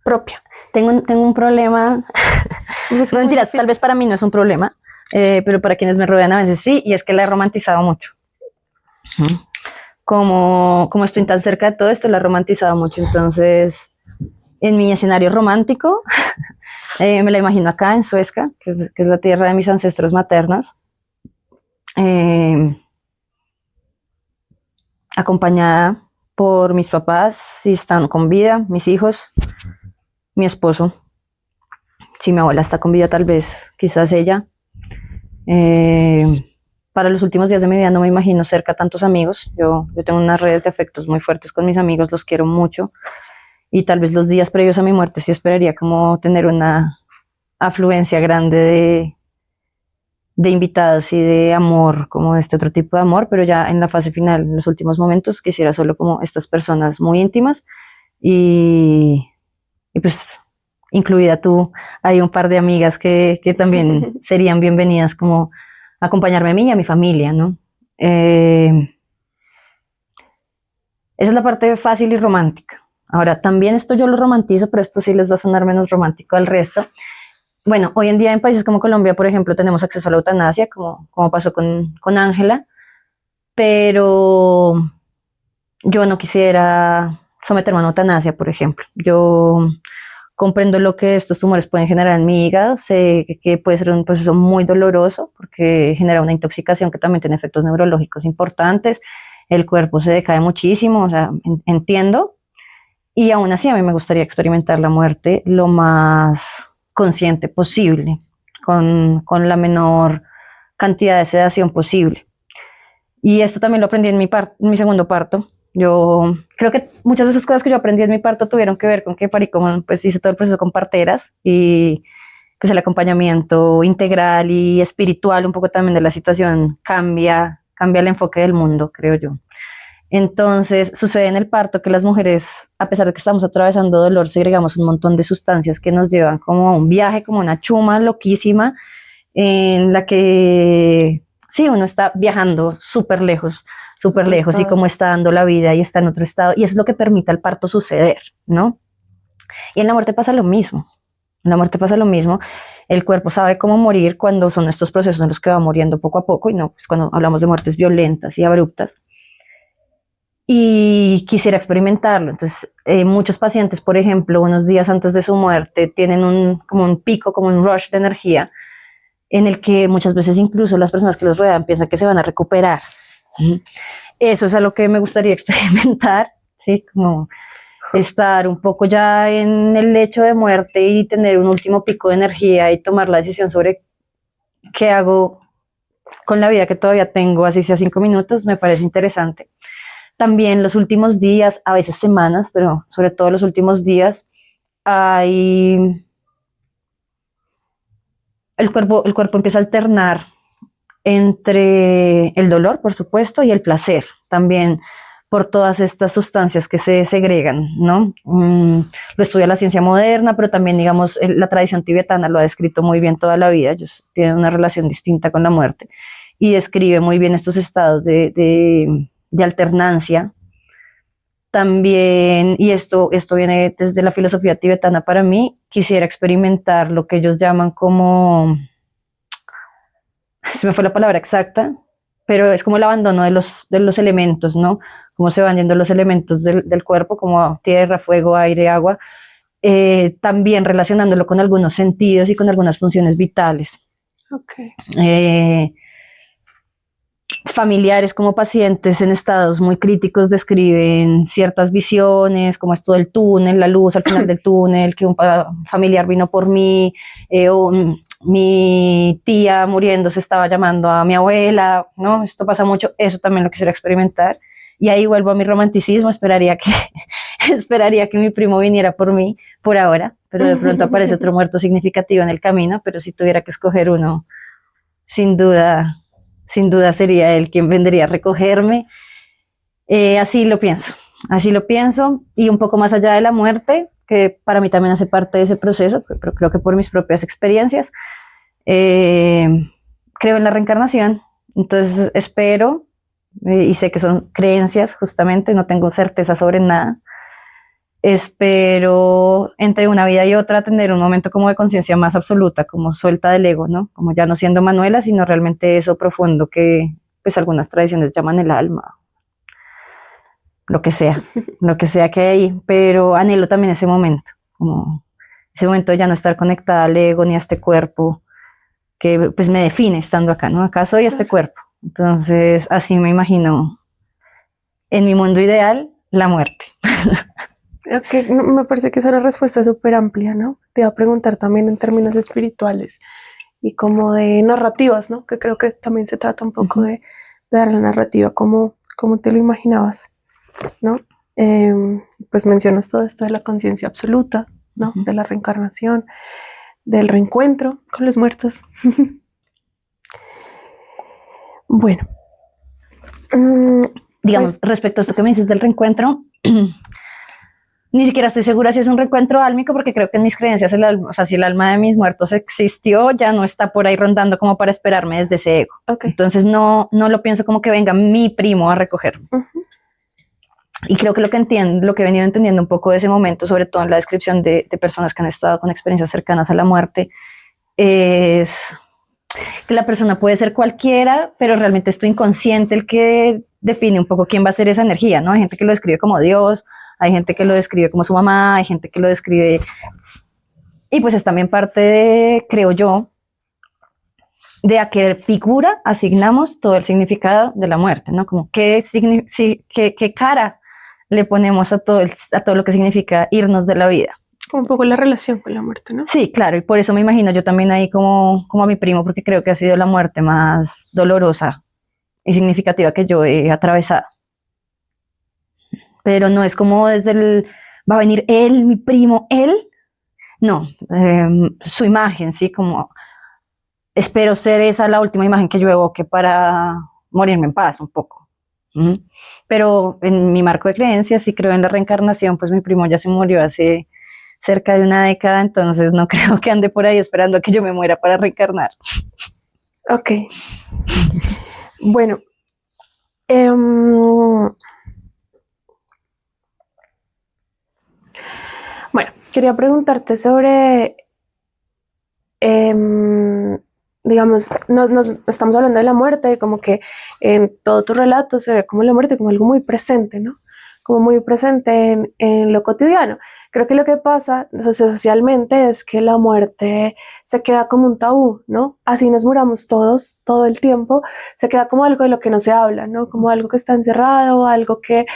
propia. Tengo un problema, no mentiras, tal vez para mí no es un problema, pero para quienes me rodean a veces sí, y es que la he romantizado mucho. Como estoy tan cerca de todo esto, la he romantizado mucho. Entonces, en mi escenario romántico, Me la imagino acá en Suezca, que es la tierra de mis ancestros maternos, eh, acompañada por mis papás, si están con vida, mis hijos, mi esposo. Si mi abuela está con vida, tal vez, quizás ella. Eh, para los últimos días de mi vida no me imagino cerca tantos amigos. Yo tengo unas redes de afectos muy fuertes con mis amigos, los quiero mucho. Y tal vez los días previos a mi muerte sí esperaría como tener una afluencia grande de invitados y de amor, como este otro tipo de amor, pero ya en la fase final, en los últimos momentos, quisiera solo como estas personas muy íntimas y pues incluida tú, hay un par de amigas que también serían bienvenidas como a acompañarme a mí y a mi familia, ¿no? Esa es la parte fácil y romántica. Ahora, también esto yo lo romantizo, pero esto sí les va a sonar menos romántico al resto. Bueno, hoy en día en países como Colombia, por ejemplo, tenemos acceso a la eutanasia, como pasó con Ángela, pero yo no quisiera someterme a una eutanasia, por ejemplo. Yo comprendo lo que estos tumores pueden generar en mi hígado, sé que puede ser un proceso muy doloroso porque genera una intoxicación que también tiene efectos neurológicos importantes, el cuerpo se decae muchísimo, o sea, entiendo, y aún así a mí me gustaría experimentar la muerte lo más consciente posible, con la menor cantidad de sedación posible. Y esto también lo aprendí en mi segundo parto. Yo creo que muchas de esas cosas que yo aprendí en mi parto tuvieron que ver con que parí como, pues hice todo el proceso con parteras y pues el acompañamiento integral y espiritual un poco también de la situación cambia el enfoque del mundo, creo yo. Entonces, sucede en el parto que las mujeres, a pesar de que estamos atravesando dolor, segregamos un montón de sustancias que nos llevan como a un viaje, como una chuma loquísima, en la que sí, uno está viajando súper Otro lejos y estado. como está dando la vida y está en otro estado, y eso es lo que permite al parto suceder, ¿no? Y en la muerte pasa lo mismo. En la muerte pasa lo mismo. El cuerpo sabe cómo morir cuando son estos procesos en los que va muriendo poco a poco y no, pues cuando hablamos de muertes violentas y abruptas y quisiera experimentarlo. Entonces, muchos pacientes, por ejemplo, unos días antes de su muerte, tienen como un pico, como un rush de energía, en el que muchas veces incluso las personas que los rodean piensan que se van a recuperar. Eso es a lo que me gustaría experimentar, ¿sí? Como estar un poco ya en el lecho de muerte y tener un último pico de energía y tomar la decisión sobre qué hago con la vida que todavía tengo, así sea 5 minutos, me parece interesante. También los últimos días, a veces semanas, pero sobre todo los últimos días, hay, el cuerpo empieza a alternar entre el dolor, por supuesto, y el placer, también por todas estas sustancias que se segregan, ¿no? Lo estudia la ciencia moderna, pero también, digamos, la tradición tibetana lo ha descrito muy bien toda la vida, ellos tienen una relación distinta con la muerte, y describe muy bien estos estados de alternancia también, y esto viene desde la filosofía tibetana para mí, quisiera experimentar lo que ellos llaman como, se me fue la palabra exacta, pero es como el abandono de los elementos, ¿no? Cómo se van yendo los elementos del cuerpo, como tierra, fuego, aire, agua, también relacionándolo con algunos sentidos y con algunas funciones vitales. Ok. Eh, Familiares como pacientes en estados muy críticos describen ciertas visiones, como esto del túnel, la luz al final del túnel, que un familiar vino por mí, o mi tía muriendo se estaba llamando a mi abuela, ¿no? Esto pasa mucho, eso también lo quisiera experimentar. Y ahí vuelvo a mi romanticismo, esperaría que mi primo viniera por mí por ahora, pero de pronto aparece otro muerto significativo en el camino, pero si tuviera que escoger uno, sin duda sin duda sería él quien vendría a recogerme. Así lo pienso, y un poco más allá de la muerte, que para mí también hace parte de ese proceso, pero creo que por mis propias experiencias, eh, creo en la reencarnación, entonces espero, y sé que son creencias justamente, no tengo certeza sobre nada, espero entre una vida y otra tener un momento como de conciencia más absoluta, como suelta del ego, ¿no? Como ya no siendo Manuela, sino realmente eso profundo que pues algunas tradiciones llaman el alma, lo que sea que hay, pero anhelo también ese momento, como ese momento de ya no estar conectada al ego ni a este cuerpo que pues me define estando acá, ¿no? Acá soy este cuerpo. Entonces, así me imagino en mi mundo ideal la muerte. Ok, me parece que es una respuesta súper amplia, ¿no? Te iba a preguntar también en términos espirituales y como de narrativas, ¿no? Que creo que también se trata un poco de dar la narrativa como te lo imaginabas, ¿no? Pues mencionas todo esto de la conciencia absoluta, ¿no? De la reencarnación, del reencuentro con los muertos. Bueno. Digamos, Pues, respecto a esto que me dices del reencuentro, ni siquiera estoy segura si es un reencuentro álmico, porque creo que en mis creencias, o sea, si el alma de mis muertos existió, ya no está por ahí rondando como para esperarme desde ese ego. okay. Entonces no lo pienso como que venga mi primo a recogerme. Y creo que lo que he venido entendiendo un poco de ese momento, sobre todo en la descripción de personas que han estado con experiencias cercanas a la muerte, es que la persona puede ser cualquiera, pero realmente es tu inconsciente el que define un poco quién va a ser esa energía, ¿no? Hay gente que lo describe como Dios, hay gente que lo describe como su mamá, hay gente que lo describe... Y pues es también parte de, creo yo, de a qué figura asignamos todo el significado de la muerte, ¿no? Como qué cara le ponemos a todo lo que significa irnos de la vida. Como un poco la relación con la muerte, ¿no? Sí, claro, y por eso me imagino yo también ahí como a mi primo, porque creo que ha sido la muerte más dolorosa y significativa que yo he atravesado. Pero no es como va a venir él, mi primo, él. No, su imagen, sí, como espero ser esa la última imagen que yo evoque para morirme en paz un poco. Pero en mi marco de creencias sí creo en la reencarnación, pues mi primo ya se murió hace cerca de una década, entonces no creo que ande por ahí esperando a que yo me muera para reencarnar. Ok. Bueno. Bueno, quería preguntarte sobre, digamos, nos estamos hablando de la muerte, como que en todo tu relato se ve como la muerte como algo muy presente, ¿no? Como muy presente en lo cotidiano. Creo que lo que pasa socialmente es que la muerte se queda como un tabú, ¿no? Así nos muramos todos, todo el tiempo, se queda como algo de lo que no se habla, ¿no? Como algo que está encerrado, algo que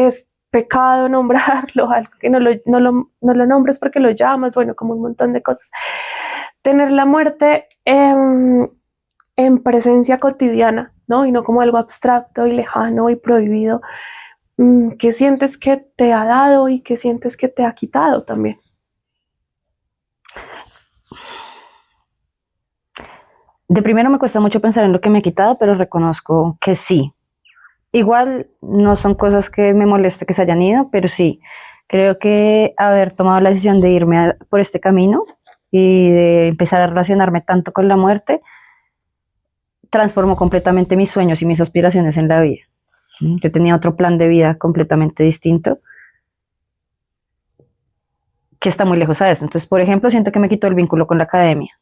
es pecado nombrarlo, algo que no lo nombres porque lo llamas, bueno, como un montón de cosas. Tener la muerte en presencia cotidiana, ¿no? Y no como algo abstracto y lejano y prohibido. ¿Qué sientes que te ha dado y qué sientes que te ha quitado también? De primero me cuesta mucho pensar en lo que me ha quitado, pero reconozco que sí. Igual no son cosas que me moleste que se hayan ido, pero sí, creo que haber tomado la decisión de irme por este camino y de empezar a relacionarme tanto con la muerte transformó completamente mis sueños y mis aspiraciones en la vida. Yo tenía otro plan de vida completamente distinto que está muy lejos a eso. Entonces, por ejemplo, siento que me quitó el vínculo con la academia.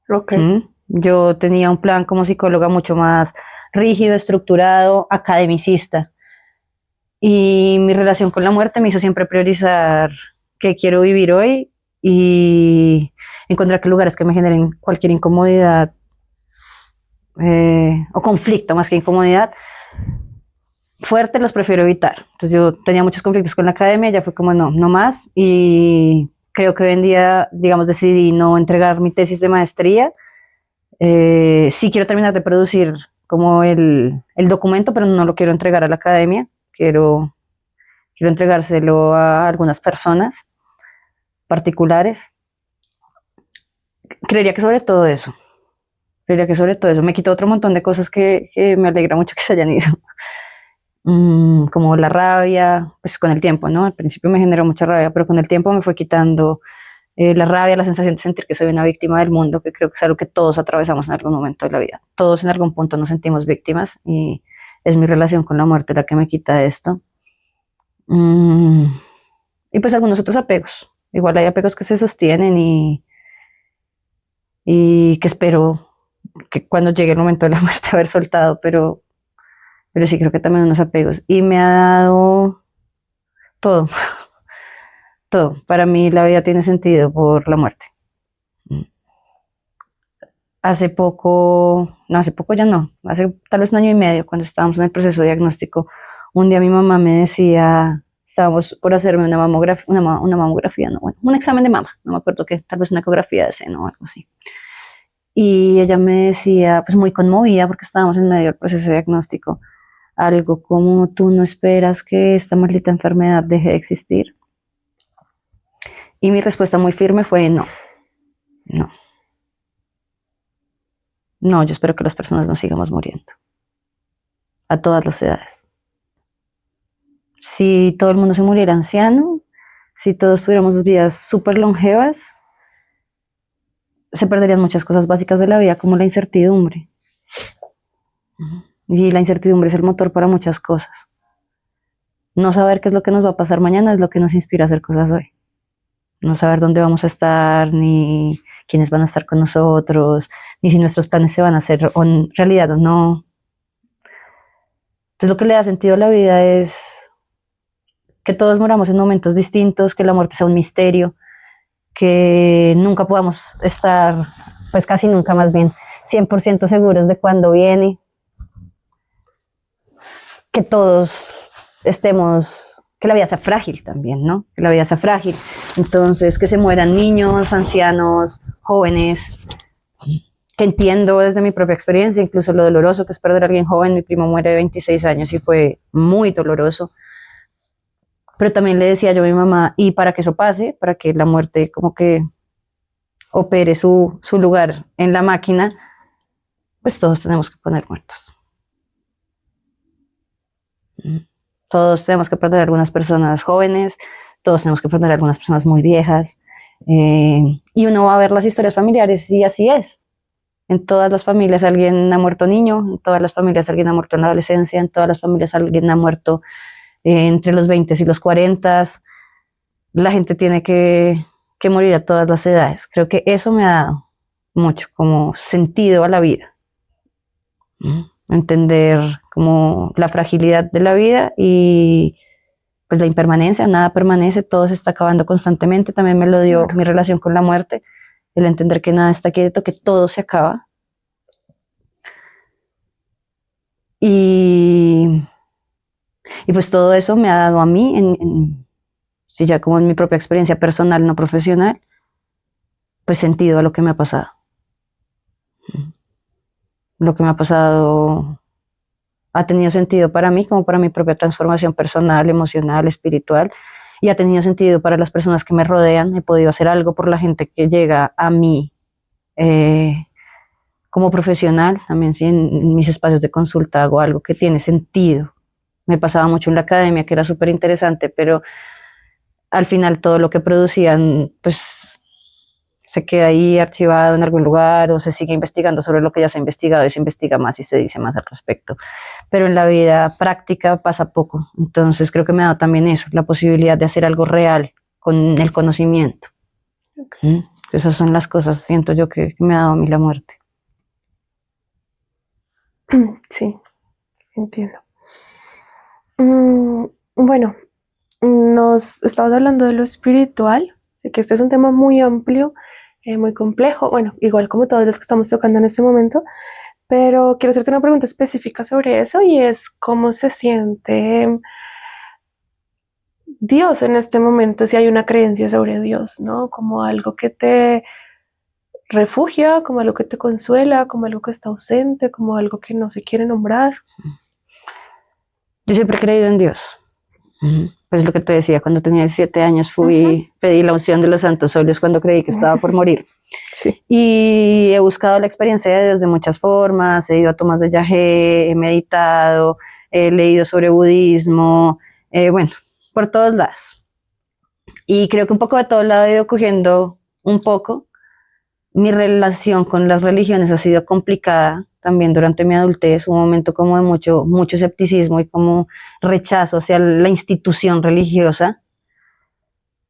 Okay. Yo tenía un plan como psicóloga mucho más rígido, estructurado, academicista. Y mi relación con la muerte me hizo siempre priorizar qué quiero vivir hoy y encontrar qué lugares que me generen cualquier incomodidad o conflicto más que incomodidad fuerte, los prefiero evitar. Entonces yo tenía muchos conflictos con la academia, ya fue como no más, y creo que hoy en día, digamos, decidí no entregar mi tesis de maestría. Sí quiero terminar de producir como el documento, pero no lo quiero entregar a la academia, quiero entregárselo a algunas personas particulares. Creería que sobre todo eso. Me quitó otro montón de cosas que me alegra mucho que se hayan ido. Como la rabia, pues con el tiempo, ¿no? Al principio me generó mucha rabia, pero con el tiempo me fue quitando la rabia, la sensación de sentir que soy una víctima del mundo, que creo que es algo que todos atravesamos en algún momento de la vida. Todos en algún punto nos sentimos víctimas y es mi relación con la muerte la que me quita esto. Y pues algunos otros apegos. Igual hay apegos que se sostienen y que espero que cuando llegue el momento de la muerte haber soltado, pero sí creo que también unos apegos. Y me ha dado todo, todo. Para mí la vida tiene sentido por la muerte. Hace poco, no, hace poco ya no, hace tal vez un año y medio, cuando estábamos en el proceso de diagnóstico, un día mi mamá me decía, estábamos por hacerme una mamografía, una mamografía, no, bueno, un examen de mama, no me acuerdo qué, tal vez una ecografía de seno o algo así. Y ella me decía, pues muy conmovida, porque estábamos en medio del proceso de diagnóstico, algo como: tú no esperas que esta maldita enfermedad deje de existir. Y mi respuesta muy firme fue: no, no, no, yo espero que las personas no sigamos muriendo, a todas las edades. Si todo el mundo se muriera anciano, si todos tuviéramos vidas súper longevas, se perderían muchas cosas básicas de la vida, como la incertidumbre. Y la incertidumbre es el motor para muchas cosas. No saber qué es lo que nos va a pasar mañana es lo que nos inspira a hacer cosas hoy. No saber dónde vamos a estar, ni quiénes van a estar con nosotros, ni si nuestros planes se van a hacer en realidad o no. Entonces lo que le da sentido a la vida es que todos moramos en momentos distintos, que la muerte sea un misterio, que nunca podamos estar, pues casi nunca más bien, 100% seguros de cuándo viene, que todos estemos, que la vida sea frágil también, ¿no? Que la vida sea frágil. Entonces, que se mueran niños, ancianos, jóvenes, que entiendo desde mi propia experiencia, incluso lo doloroso que es perder a alguien joven. Mi primo muere de 26 años y fue muy doloroso. Pero también le decía yo a mi mamá, y para que eso pase, para que la muerte como que opere su lugar en la máquina, pues todos tenemos que poner muertos. Todos tenemos que perder a algunas personas jóvenes, todos tenemos que perder a algunas personas muy viejas, y uno va a ver las historias familiares y así es. En todas las familias alguien ha muerto niño, en todas las familias alguien ha muerto en la adolescencia, en todas las familias alguien ha muerto entre los 20 y los 40. La gente tiene que morir a todas las edades. Creo que eso me ha dado mucho como sentido a la vida. Entender como la fragilidad de la vida y pues la impermanencia, nada permanece, todo se está acabando constantemente. También me lo dio mi relación con la muerte, el entender que nada está quieto, que todo se acaba. Y pues todo eso me ha dado a mí, sí, ya como en mi propia experiencia personal, no profesional, pues sentido a lo que me ha pasado. Lo que me ha pasado ha tenido sentido para mí, como para mi propia transformación personal, emocional, espiritual, y ha tenido sentido para las personas que me rodean. He podido hacer algo por la gente que llega a mí como profesional. También sí, en mis espacios de consulta hago algo que tiene sentido. Me pasaba mucho en la academia, que era súper interesante, pero al final todo lo que producían, pues se queda ahí archivado en algún lugar o se sigue investigando sobre lo que ya se ha investigado y se investiga más y se dice más al respecto. Pero en la vida práctica pasa poco. Entonces creo que me ha dado también eso, la posibilidad de hacer algo real con el conocimiento. Okay. Esas son las cosas, siento yo, que me ha dado a mí la muerte. Sí, entiendo. Bueno, nos estabas hablando de lo espiritual, sé que este es un tema muy amplio, muy complejo, bueno, igual como todos los que estamos tocando en este momento, pero quiero hacerte una pregunta específica sobre eso, y es cómo se siente Dios en este momento, si hay una creencia sobre Dios, ¿no? Como algo que te refugia, como algo que te consuela, como algo que está ausente, como algo que no se quiere nombrar. Yo siempre he creído en Dios. Pues lo que te decía, cuando tenía 17 años pedí la unción de los santos óleos cuando creí que estaba por morir. Sí. Y he buscado la experiencia de Dios de muchas formas, he ido a tomas de yagé, he meditado, he leído sobre budismo, bueno, por todos lados. Y creo que un poco de todo lado he ido cogiendo un poco. Mi relación con las religiones ha sido complicada también durante mi adultez, un momento como de mucho escepticismo y como rechazo hacia la institución religiosa.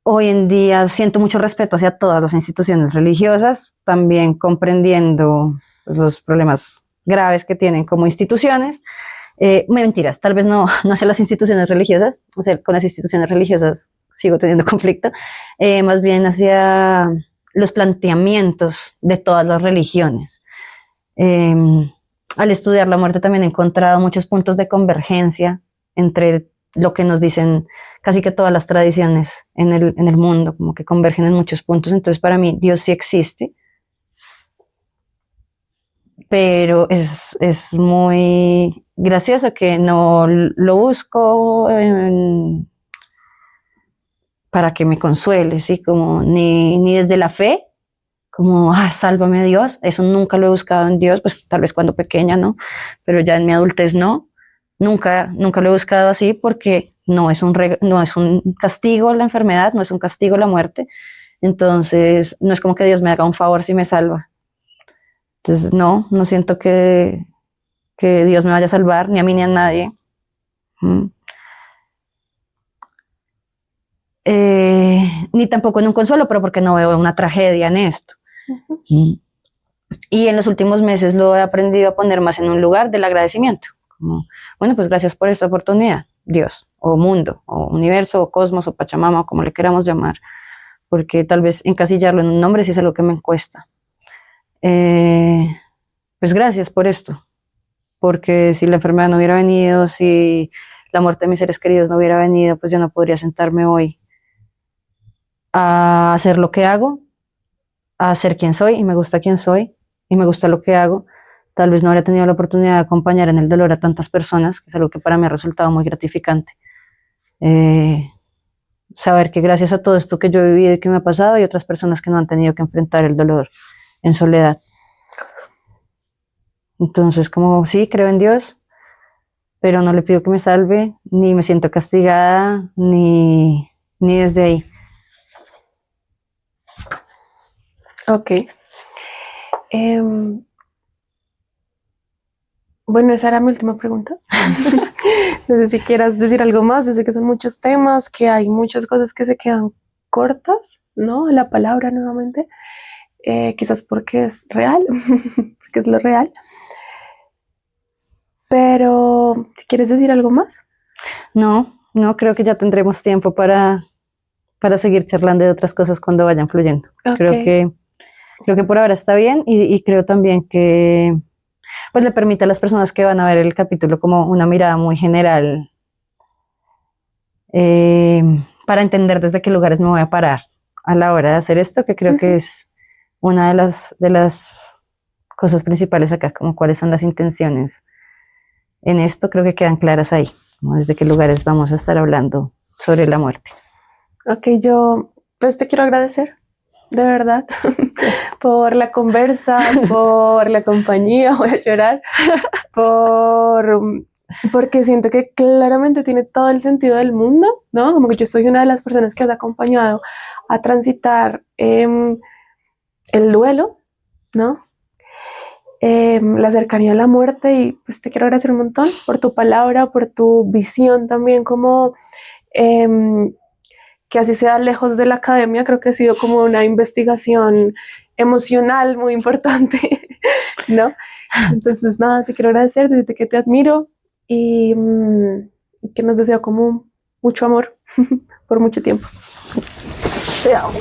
Hoy en día siento mucho respeto hacia todas las instituciones religiosas, también comprendiendo pues, los problemas graves que tienen como instituciones. Mentiras, tal vez no hacia las instituciones religiosas, o sea, con las instituciones religiosas sigo teniendo conflicto, más bien hacia los planteamientos de todas las religiones. Eh, Al estudiar la muerte también he encontrado muchos puntos de convergencia entre lo que nos dicen casi que todas las tradiciones en el mundo, como que convergen en muchos puntos. Entonces, para mí, Dios sí existe, pero es muy gracioso que no lo busco para que me consuele, ¿sí? Como ni desde la fe, como, sálvame Dios, eso nunca lo he buscado en Dios, pues tal vez cuando pequeña, ¿no? Pero ya en mi adultez no, nunca lo he buscado así porque no es un castigo la enfermedad, no es un castigo la muerte, entonces no es como que Dios me haga un favor si me salva. Entonces no siento que Dios me vaya a salvar, ni a mí ni a nadie. Mm. Ni tampoco en un consuelo, pero porque no veo una tragedia en esto. Uh-huh. Y en los últimos meses lo he aprendido a poner más en un lugar del agradecimiento. Como, bueno, pues gracias por esta oportunidad, Dios, o mundo, o universo, o cosmos, o Pachamama, o como le queramos llamar, porque tal vez encasillarlo en un nombre sí es algo que me cuesta. Pues gracias por esto, porque si la enfermedad no hubiera venido, si la muerte de mis seres queridos no hubiera venido, pues yo no podría sentarme hoy a hacer lo que hago, a ser quien soy, y me gusta quien soy, y me gusta lo que hago. Tal vez no habría tenido la oportunidad de acompañar en el dolor a tantas personas, que es algo que para mí ha resultado muy gratificante. Saber que gracias a todo esto que yo he vivido y que me ha pasado, hay otras personas que no han tenido que enfrentar el dolor en soledad. Entonces, como sí, creo en Dios, pero no le pido que me salve, ni me siento castigada, ni desde ahí. Ok. Bueno, esa era mi última pregunta. No sé si quieras decir algo más. Yo sé que son muchos temas, que hay muchas cosas que se quedan cortas, ¿no? La palabra nuevamente. Quizás porque es real, porque es lo real. Pero, si quieres decir algo más. No, creo que ya tendremos tiempo para seguir charlando de otras cosas cuando vayan fluyendo. Okay. Creo que por ahora está bien y creo también que pues le permite a las personas que van a ver el capítulo como una mirada muy general eh, para entender desde qué lugares me voy a parar a la hora de hacer esto, que creo que es una de las cosas principales acá, como cuáles son las intenciones en esto, creo que quedan claras ahí, como desde qué lugares vamos a estar hablando sobre la muerte. Ok, yo pues te quiero agradecer, de verdad, por la conversa, por la compañía, voy a llorar, porque siento que claramente tiene todo el sentido del mundo, ¿no? Como que yo soy una de las personas que has acompañado a transitar el duelo, ¿no? La cercanía a la muerte, y pues te quiero agradecer un montón por tu palabra, por tu visión también, como que así sea lejos de la academia, creo que ha sido como una investigación emocional muy importante, ¿no? Entonces, nada, te quiero agradecer, decirte que te admiro y que nos deseo como mucho amor por mucho tiempo. Te amo.